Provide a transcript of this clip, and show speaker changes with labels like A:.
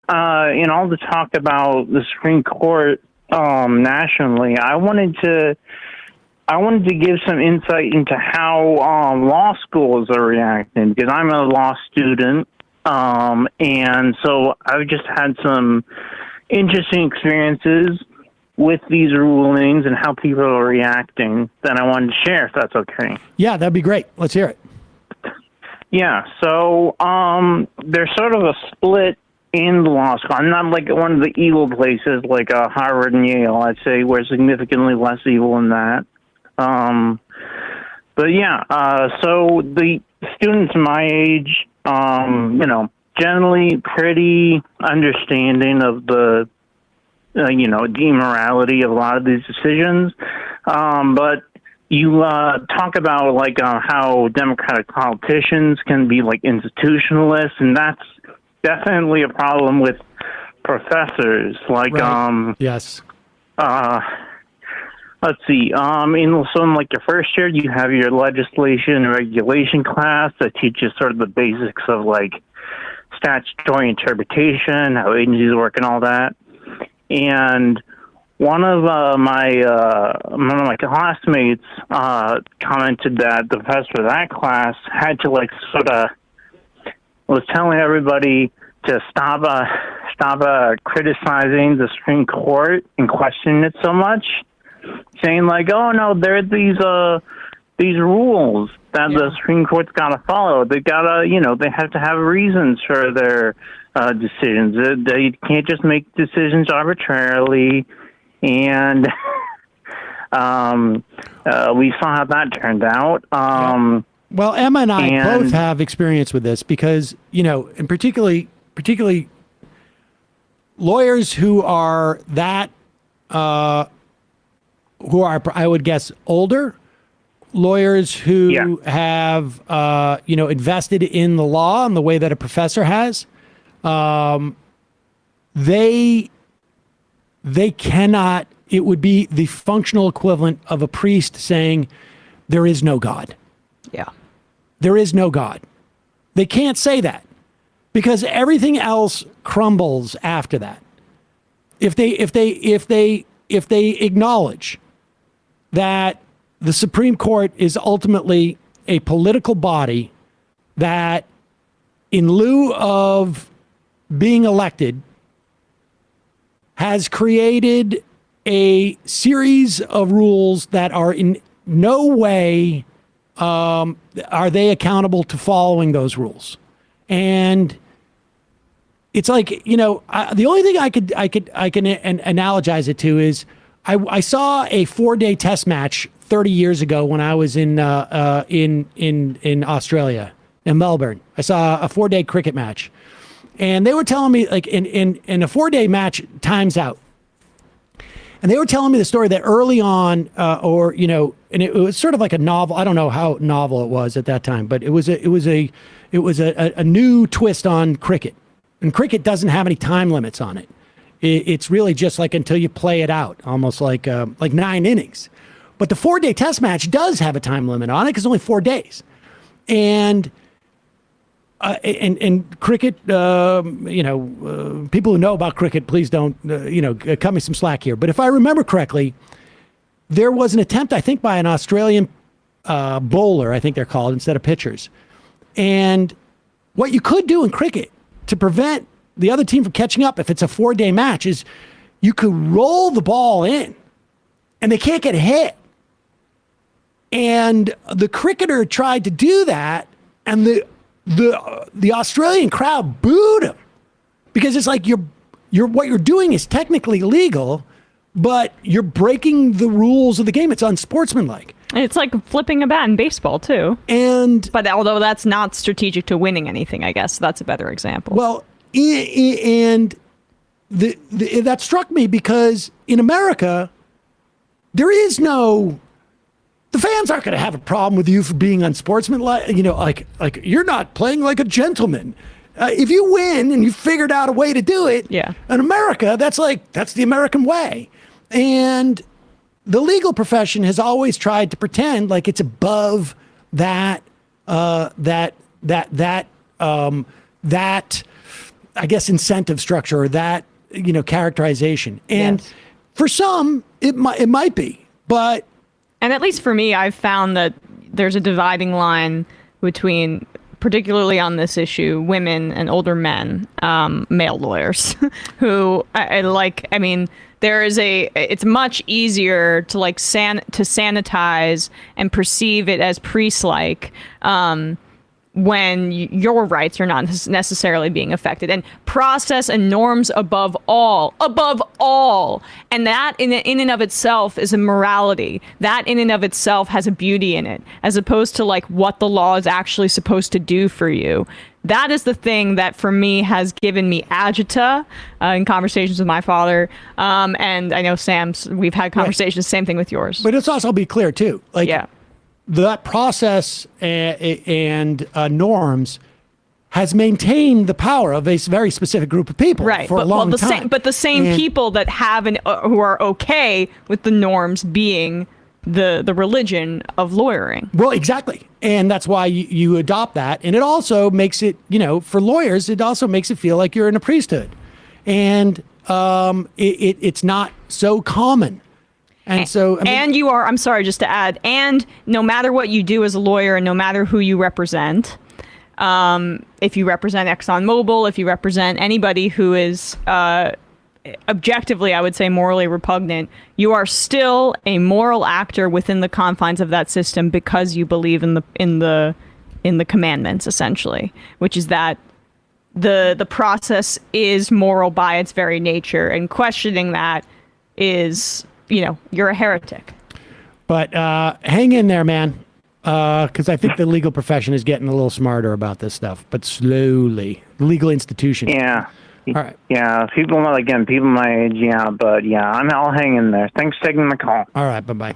A: in all the talk about the Supreme Court nationally, I wanted to give some insight into how law schools are reacting, because I'm a law student, and so I've just had some interesting experiences with these rulings and how people are reacting that I wanted to share, if that's okay.
B: Yeah, that'd be great. Let's hear it.
A: Yeah, so there's sort of a split in the law school. I'm not like one of the evil places like Harvard and Yale. I'd say we're significantly less evil than that. But yeah, so the students my age, generally pretty understanding of the the immorality of a lot of these decisions. But you talk about like how Democratic politicians can be like institutionalists, and that's definitely a problem with professors. Like,
B: right. Yes.
A: Let's see. In like your first year, you have your legislation and regulation class that teaches sort of the basics of like statutory interpretation, how agencies work, and all that. And one of my classmates commented that the professor of that class had to like sort of was telling everybody to stop criticizing the Supreme Court and questioning it so much, saying like, oh no, there are these rules that the Supreme Court's got to follow. They gotta, they have to have reasons for their decisions. They can't just make decisions arbitrarily. And we saw how that turned out.
B: Well, Emma and I both have experience with this because, and particularly lawyers who are that, who are, I would guess, older, lawyers who have, invested in the law in the way that a professor has, they cannot, it would be the functional equivalent of a priest saying, there is no God.
C: Yeah.
B: There is no God. They can't say that because everything else crumbles after that. If they acknowledge that the Supreme Court is ultimately a political body that, in lieu of being elected, has created a series of rules that are in no way are they accountable to following those rules. And it's like, the only thing I can analogize it to is I saw a 4-day test match 30 years ago when I was in Australia, in Melbourne. I saw a 4-day cricket match. And they were telling me, like, in a 4-day match, time's out. And they were telling me the story that early on, and it was sort of like a novel. I don't know how novel it was at that time, but it was a new twist on cricket. And cricket doesn't have any time limits on it. It's really just like until you play it out, almost like 9 innings. But the 4-day test match does have a time limit on it because it's only 4 days. And cricket, people who know about cricket, please don't, cut me some slack here. But if I remember correctly, there was an attempt, I think, by an Australian bowler, I think they're called, instead of pitchers. And what you could do in cricket to prevent the other team from catching up, if it's a 4-day match, is you could roll the ball in, and they can't get hit. And the cricketer tried to do that, and the Australian crowd booed him because it's like you're what you're doing is technically legal, but you're breaking the rules of the game. It's unsportsmanlike.
C: And it's like flipping a bat in baseball too. But although that's not strategic to winning anything, I guess that's a better example.
B: Well, and that struck me because in America, there is no. The fans aren't going to have a problem with you for being unsportsmanlike. Like you're not playing like a gentleman. If you win and you figured out a way to do it, in America, that's the American way. And the legal profession has always tried to pretend like it's above that I guess, incentive structure or that, characterization. And for some, it might be, but.
C: And at least for me, I've found that there's a dividing line between, particularly on this issue, women and older men, male lawyers, who it's much easier to sanitize and perceive it as priest-like when your rights are not necessarily being affected, and process and norms above all. And that in and of itself is a morality. That in and of itself has a beauty in it, as opposed to what the law is actually supposed to do for you. That is the thing that for me has given me agita in conversations with my father. And I know Sam's, we've had conversations, same thing with yours.
B: But let's also be clear too. That process and norms has maintained the power of a very specific group of people for a long time.
C: But the same people that have who are okay with the norms being the religion of lawyering.
B: Well, exactly. And that's why you adopt that. And it also makes it, for lawyers, it also makes it feel like you're in a priesthood. And it's not so common. And so,
C: I'm sorry, just to add, and no matter what you do as a lawyer and no matter who you represent, if you represent ExxonMobil, if you represent anybody who is objectively, I would say, morally repugnant, you are still a moral actor within the confines of that system because you believe in the commandments, essentially, which is that the process is moral by its very nature, and questioning that is, you're a heretic.
B: But hang in there, man, because I think the legal profession is getting a little smarter about this stuff, but slowly. The legal institution.
A: Yeah.
B: All right.
A: Yeah, people my age, but I'll hang in there. Thanks for taking my call.
B: All right, bye-bye.